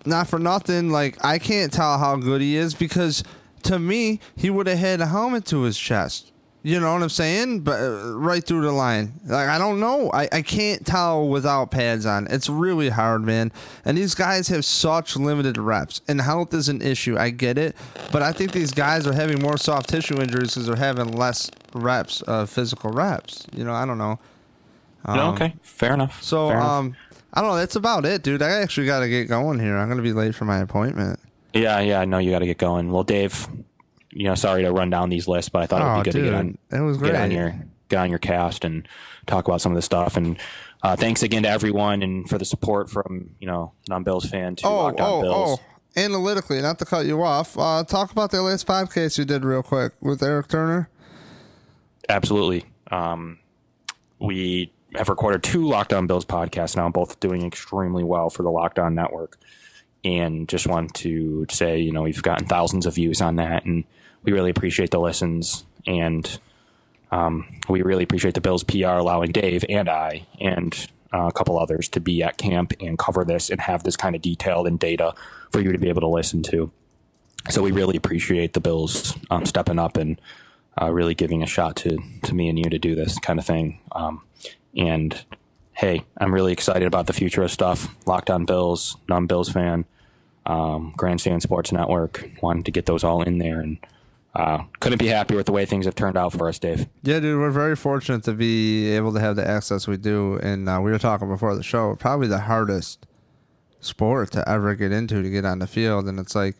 not for nothing, like, I can't tell how good he is, because to me he would have had a helmet to his chest. You know what I'm saying? But right through the line, like, I don't know. I can't tell without pads on. It's really hard, man. And these guys have such limited reps, and health is an issue. I get it, but I think these guys are having more soft tissue injuries because they're having less reps, physical reps. I don't know. Okay, fair enough. So, fair enough. I don't know. That's about it, dude. I actually got to get going here. I'm going to be late for my appointment. Yeah, I know you got to get going. Well, Dave, sorry to run down these lists, but I thought it would be good to get on your cast and talk about some of this stuff. And thanks again to everyone, and for the support from non-Bills fan to Locked On Bills. Analytically, not to cut you off, talk about the last podcast you did real quick with Eric Turner. Absolutely. We have recorded 2 Locked On Bills podcasts now, both doing extremely well for the Locked On Network. And just want to say, you know, we've gotten thousands of views on that, and we really appreciate the listens. And we really appreciate the Bills PR allowing Dave and I and a couple others to be at camp and cover this and have this kind of detailed and data for you to be able to listen to. So we really appreciate the Bills stepping up and really giving a shot to me and you to do this kind of thing. And hey, I'm really excited about the future of stuff. Locked On Bills, non-Bills fan, Grandstand Sports Network. Wanted to get those all in there, and couldn't be happier with the way things have turned out for us, Dave. Yeah, dude, we're very fortunate to be able to have the access we do. And we were talking before the show, probably the hardest sport to ever get into to get on the field. And it's like,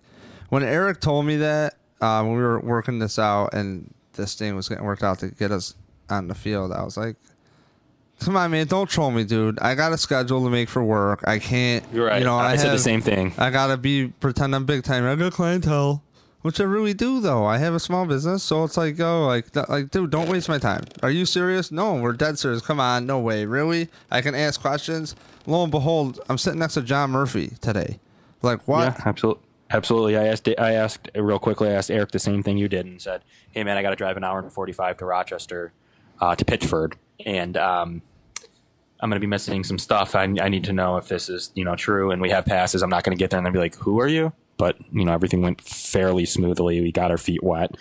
when Eric told me that, when we were working this out and this thing was getting worked out to get us on the field, I was like, come on, man, don't troll me, dude. I got a schedule to make for work. I can't, You're right. You know, I said the same thing. I got to pretend I'm big time. I got clientele. Which I really do, though. I have a small business, so it's like, dude, don't waste my time. Are you serious? No, we're dead serious. Come on, no way. Really? I can ask questions? Lo and behold, I'm sitting next to John Murphy today. Like, what? Yeah, absolutely. I asked real quickly, I asked Eric the same thing you did and said, hey, man, I got to drive an hour and 45 to Rochester, to Pittsford, and I'm going to be missing some stuff. I need to know if this is, you know, true, and we have passes. I'm not going to get there and then be like, who are you? But, you know, everything went fairly smoothly. We got our feet wet,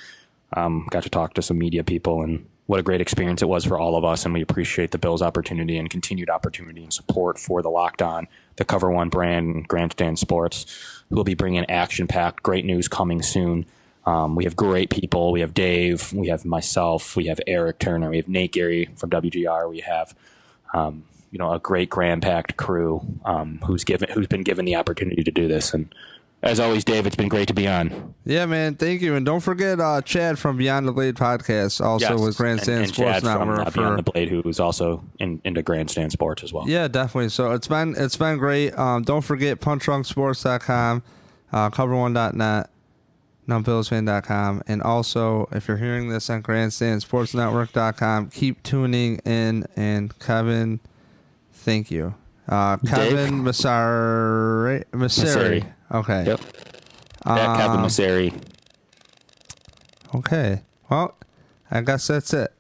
got to talk to some media people, and what a great experience it was for all of us. And we appreciate the Bills' opportunity and continued opportunity and support for the Locked On, the Cover One brand, and Grandstand Sports, who will be bringing action-packed, great news coming soon. We have great people. We have Dave. We have myself. We have Eric Turner. We have Nate Gary from WGR. We have, you know, a great grand-packed crew who's been given the opportunity to do this. And as always, Dave, it's been great to be on. Yeah, man. Thank you. And don't forget Chad from Beyond the Blade podcast, also with Grandstand and Sports Chad Network. From Beyond the Blade, who's also into Grandstand Sports as well. Yeah, definitely. So it's been great. Don't forget punchdrunksports.com, cover1.net, nonbillsfan.com. And also, if you're hearing this on grandstandsportsnetwork.com, keep tuning in. And Kevin, thank you. Kevin Massare. Okay. Yep. Kevin Massare. Okay. Well, I guess that's it.